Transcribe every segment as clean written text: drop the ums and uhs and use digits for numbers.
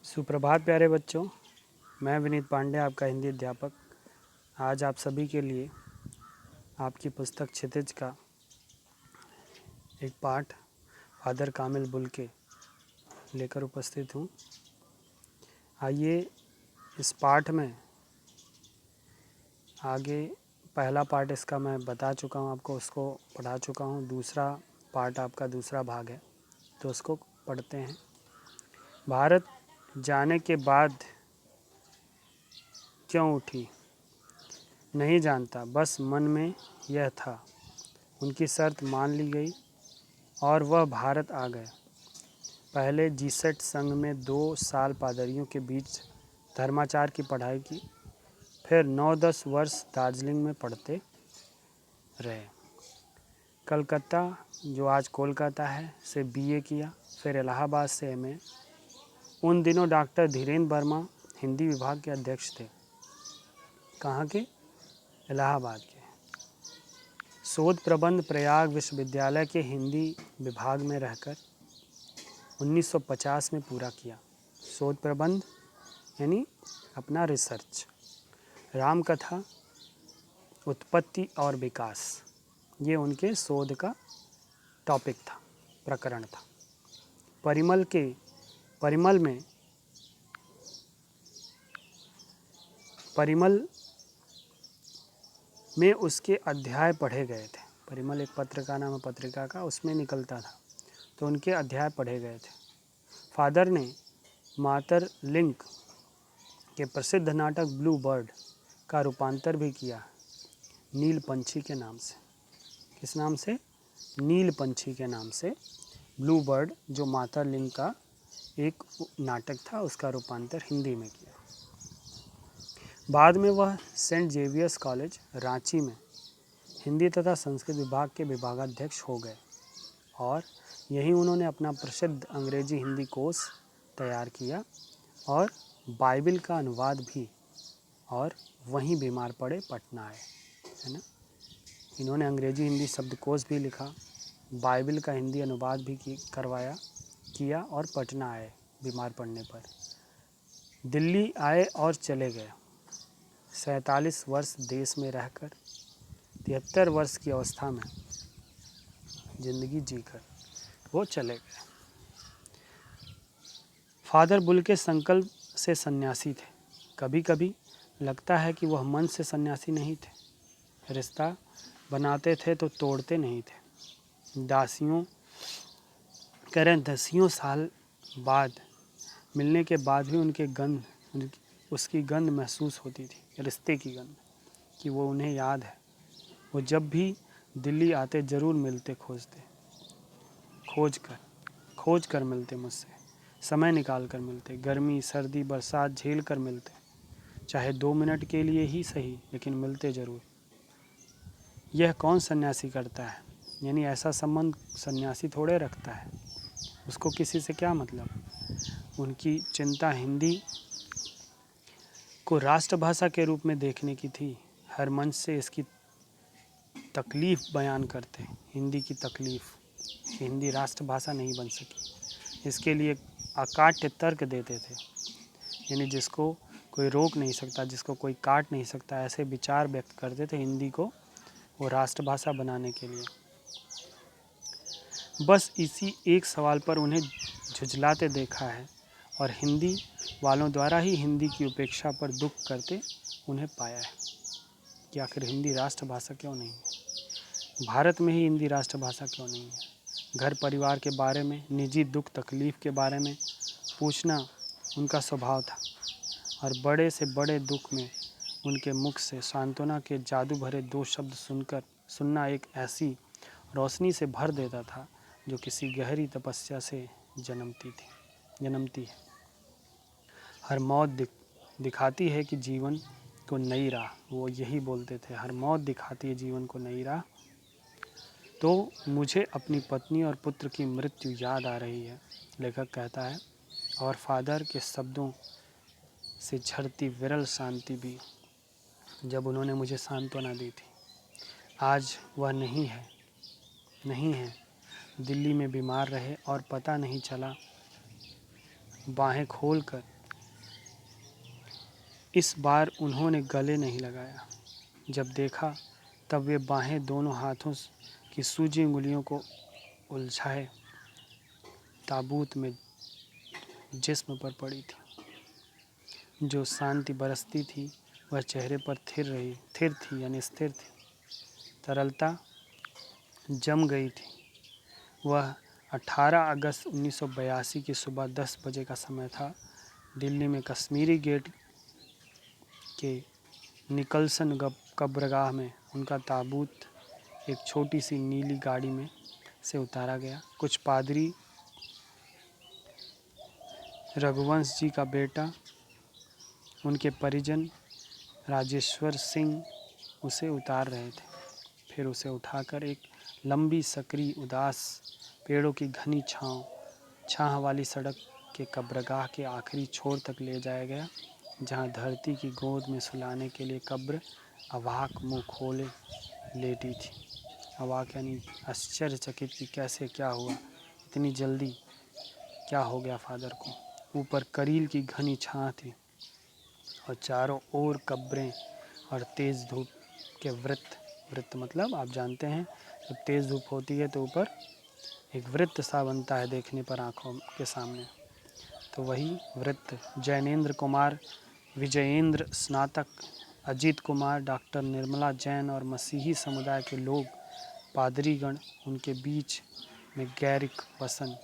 सुप्रभात प्यारे बच्चों। मैं विनीत पांडे, आपका हिंदी अध्यापक। आज आप सभी के लिए आपकी पुस्तक क्षितिज का एक पाठ फादर कामिल बुल्के लेकर उपस्थित हूँ। आइए इस पाठ में आगे पहला पार्ट इसका मैं बता चुका हूँ, आपको उसको पढ़ा चुका हूँ। दूसरा पार्ट आपका दूसरा भाग है, तो उसको पढ़ते हैं। भारत जाने के बाद क्यों उठी नहीं जानता, बस मन में यह था। उनकी शर्त मान ली गई और वह भारत आ गए। पहले जीसेट संघ में 2 साल पादरियों के बीच धर्माचार की पढ़ाई की, फिर 9-10 वर्ष दार्जिलिंग में पढ़ते रहे। कलकत्ता, जो आज कोलकाता है, से बीए किया, फिर इलाहाबाद से एमए। उन दिनों डॉक्टर धीरेन्द्र वर्मा हिंदी विभाग के अध्यक्ष थे। कहाँ के? इलाहाबाद के। शोध प्रबंध प्रयाग विश्वविद्यालय के हिंदी विभाग में रहकर 1950 में पूरा किया। शोध प्रबंध यानी अपना रिसर्च। रामकथा, उत्पत्ति और विकास, ये उनके शोध का टॉपिक था, प्रकरण था। परिमल में उसके अध्याय पढ़े गए थे। परिमल एक पत्रिका नाम है, पत्रिका का, उसमें निकलता था, तो उनके अध्याय पढ़े गए थे। फादर ने मातर लिंक के प्रसिद्ध नाटक ब्लू बर्ड का रूपांतर भी किया, नील पंछी के नाम से। किस नाम से? नील पंछी के नाम से ब्लू बर्ड, जो मातर लिंक का एक नाटक था, उसका रूपांतर हिंदी में किया। बाद में वह सेंट जेवियर्स कॉलेज रांची में हिंदी तथा संस्कृत विभाग के विभागाध्यक्ष हो गए और यहीं उन्होंने अपना प्रसिद्ध अंग्रेजी हिंदी कोर्स तैयार किया और बाइबिल का अनुवाद भी, और वहीं बीमार पड़े, पटना आए, है ना। इन्होंने अंग्रेजी हिंदी शब्दकोश भी लिखा, बाइबिल का हिंदी अनुवाद भी किया और पटना आए बीमार पड़ने पर। दिल्ली आए और चले गए। 47 वर्ष देश में रहकर 73 वर्ष की अवस्था में जिंदगी जीकर वो चले गए। फादर बुल्के संकल्प से सन्यासी थे। कभी कभी लगता है कि वह मन से सन्यासी नहीं थे। रिश्ता बनाते थे तो तोड़ते नहीं थे। दसियों साल बाद मिलने के बाद भी उसकी गंध महसूस होती थी, रिश्ते की गंध, कि वो उन्हें याद है। वो जब भी दिल्ली आते ज़रूर मिलते, खोज कर मिलते मुझसे, समय निकाल कर मिलते, गर्मी सर्दी बरसात झेल कर मिलते, चाहे 2 मिनट के लिए ही सही, लेकिन मिलते ज़रूर। यह कौन सन्यासी करता है? यानी ऐसा संबंध सन्यासी थोड़े रखता है, उसको किसी से क्या मतलब। उनकी चिंता हिंदी को राष्ट्रभाषा के रूप में देखने की थी। हर मंच से इसकी तकलीफ़ बयान करते, हिंदी की तकलीफ़, हिंदी राष्ट्रभाषा नहीं बन सकी, इसके लिए अकाट्य तर्क देते थे। यानी जिसको कोई रोक नहीं सकता, जिसको कोई काट नहीं सकता, ऐसे विचार व्यक्त करते थे हिंदी को वो राष्ट्रभाषा बनाने के लिए। बस इसी एक सवाल पर उन्हें झुझलाते देखा है और हिंदी वालों द्वारा ही हिंदी की उपेक्षा पर दुख करते उन्हें पाया है कि आखिर हिंदी राष्ट्रभाषा क्यों नहीं है, भारत में ही हिंदी राष्ट्रभाषा क्यों नहीं है। घर परिवार के बारे में, निजी दुख तकलीफ़ के बारे में पूछना उनका स्वभाव था और बड़े से बड़े दुख में उनके मुख से सांत्वना के जादू भरे 2 शब्द सुनना एक ऐसी रोशनी से भर देता था जो किसी गहरी तपस्या से जन्मती है। हर मौत दिखाती है कि जीवन को नई राह, वो यही बोलते थे, हर मौत दिखाती है जीवन को नई राह। तो मुझे अपनी पत्नी और पुत्र की मृत्यु याद आ रही है, लेखक कहता है, और फादर के शब्दों से झड़ती विरल शांति भी, जब उन्होंने मुझे सांत्वना दी थी। आज वह नहीं है, दिल्ली में बीमार रहे और पता नहीं चला, बाहें खोलकर इस बार उन्होंने गले नहीं लगाया। जब देखा तब वे बाहें दोनों हाथों की सूजी उंगलियों को उलझाए ताबूत में जिस्म पर पड़ी थी। जो शांति बरसती थी वह चेहरे पर स्थिर थी। तरलता जम गई थी। वह 18 अगस्त 1982 की सुबह 10 बजे का समय था। दिल्ली में कश्मीरी गेट के निकलसन कब्रगाह में उनका ताबूत एक छोटी सी नीली गाड़ी में से उतारा गया। कुछ पादरी, रघुवंश जी का बेटा, उनके परिजन राजेश्वर सिंह उसे उतार रहे थे। फिर उसे उठाकर एक लंबी सकरी उदास पेड़ों की घनी छाह वाली सड़क के कब्रगाह के आखिरी छोर तक ले जाया गया, जहाँ धरती की गोद में सुलाने के लिए कब्र अवाक मुँह खोले लेटी थी। अवाक यानी आश्चर्यचकित कि कैसे, क्या हुआ, इतनी जल्दी क्या हो गया फादर को। ऊपर करील की घनी छाह थी और चारों ओर कब्रें और तेज़ धूप के वृत्त मतलब आप जानते हैं जब तेज़ धूप होती है तो ऊपर एक वृत्त सा बनता है देखने पर आँखों के सामने, तो वही वृत्त। जैनेंद्र कुमार, विजयेंद्र स्नातक, अजीत कुमार, डॉक्टर निर्मला जैन और मसीही समुदाय के लोग, पादरीगण, उनके बीच में गैरिक बसन,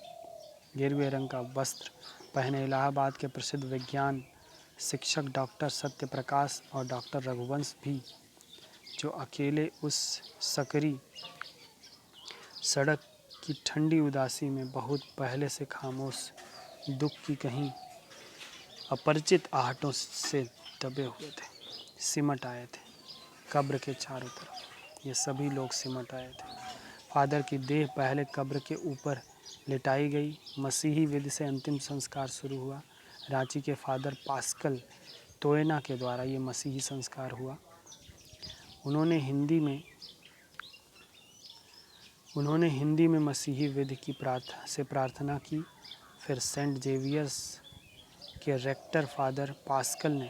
गेरुए रंग का वस्त्र पहने इलाहाबाद के प्रसिद्ध विज्ञान शिक्षक डॉक्टर सत्यप्रकाश और डॉक्टर रघुवंश भी, जो अकेले उस सकरी सड़क की ठंडी उदासी में बहुत पहले से खामोश दुख की कहीं अपरिचित आहटों से दबे हुए थे, सिमट आए थे कब्र के चारों तरफ। ये सभी लोग सिमट आए थे। फादर की देह पहले कब्र के ऊपर लिटाई गई। मसीही विधि से अंतिम संस्कार शुरू हुआ। रांची के फादर पास्कल तोयना के द्वारा ये मसीही संस्कार हुआ। उन्होंने हिंदी में मसीही विधि की प्रार्थना की। फिर सेंट जेवियर्स के रेक्टर फादर पास्कल ने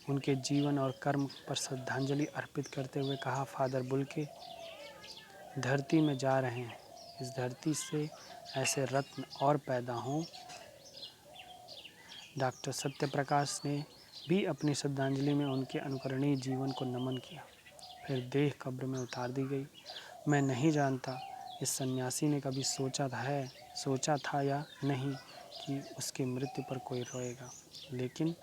उनके जीवन और कर्म पर श्रद्धांजलि अर्पित करते हुए कहा, फादर बुल्के धरती में जा रहे हैं, इस धरती से ऐसे रत्न और पैदा हों। डॉक्टर सत्यप्रकाश ने भी अपनी श्रद्धांजलि में उनके अनुकरणीय जीवन को नमन किया। फिर देह कब्र में उतार दी गई। मैं नहीं जानता इस सन्यासी ने कभी सोचा था या नहीं कि उसकी मृत्यु पर कोई रोएगा, लेकिन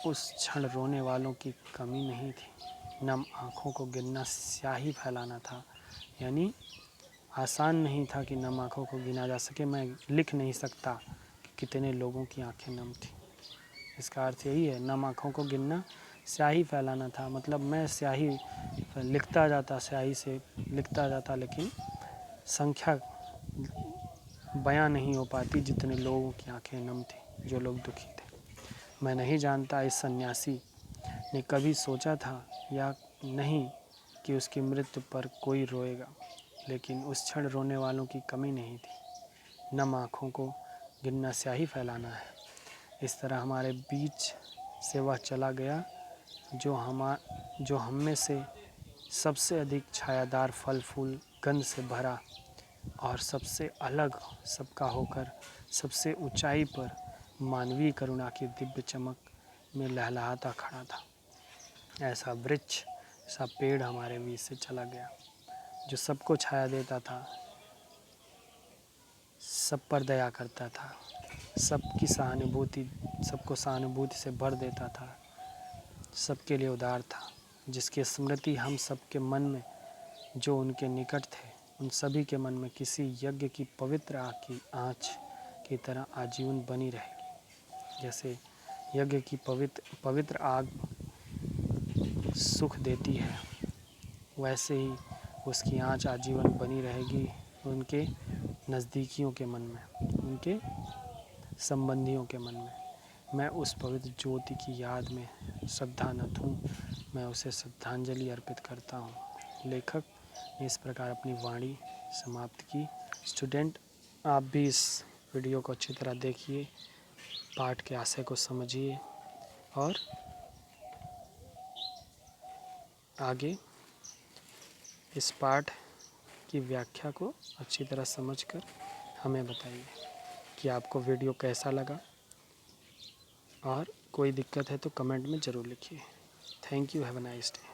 उस क्षण रोने वालों की कमी नहीं थी। नम आँखों को गिनना स्याही फैलाना था, यानी आसान नहीं था कि नम आँखों को गिना जा सके। मैं लिख नहीं सकता कि कितने लोगों की आंखें नम थी। इसका अर्थ यही है, नम आँखों को गिनना स्याही फैलाना था। मतलब मैं स्याही लिखता जाता, स्याही से लिखता जाता, लेकिन संख्या बयां नहीं हो पाती जितने लोगों की आंखें नम थी, जो लोग दुखी थे। मैं नहीं जानता इस सन्यासी ने कभी सोचा था या नहीं कि उसकी मृत्यु पर कोई रोएगा, लेकिन उस क्षण रोने वालों की कमी नहीं थी। नम आँखों को गिनना स्याही फैलाना है। इस तरह हमारे बीच से वह चला गया जो हम में से सबसे अधिक छायादार, फल फूल गंध से भरा और सबसे अलग सबका होकर सबसे ऊंचाई पर मानवीय करुणा की दिव्य चमक में लहलहाता खड़ा था। ऐसा वृक्ष, ऐसा पेड़ हमारे बीच से चला गया जो सबको छाया देता था, सब पर दया करता था, सबको सहानुभूति से भर देता था, सबके लिए उदार था, जिसकी स्मृति हम सबके मन में, जो उनके निकट थे, उन सभी के मन में किसी यज्ञ की पवित्र आँच की तरह आजीवन बनी रहेगी। जैसे यज्ञ की पवित्र आग सुख देती है, वैसे ही उसकी आँच आजीवन बनी रहेगी उनके नज़दीकियों के मन में, उनके संबंधियों के मन में। मैं उस पवित्र ज्योति की याद में श्रद्धानत हूँ, मैं उसे श्रद्धांजलि अर्पित करता हूँ। लेखक ने इस प्रकार अपनी वाणी समाप्त की। स्टूडेंट, आप भी इस वीडियो को अच्छी तरह देखिए, पाठ के आशय को समझिए और आगे इस पाठ की व्याख्या को अच्छी तरह समझकर हमें बताइए कि आपको वीडियो कैसा लगा, और कोई दिक्कत है तो कमेंट में ज़रूर लिखिए। Thank you, have a nice day.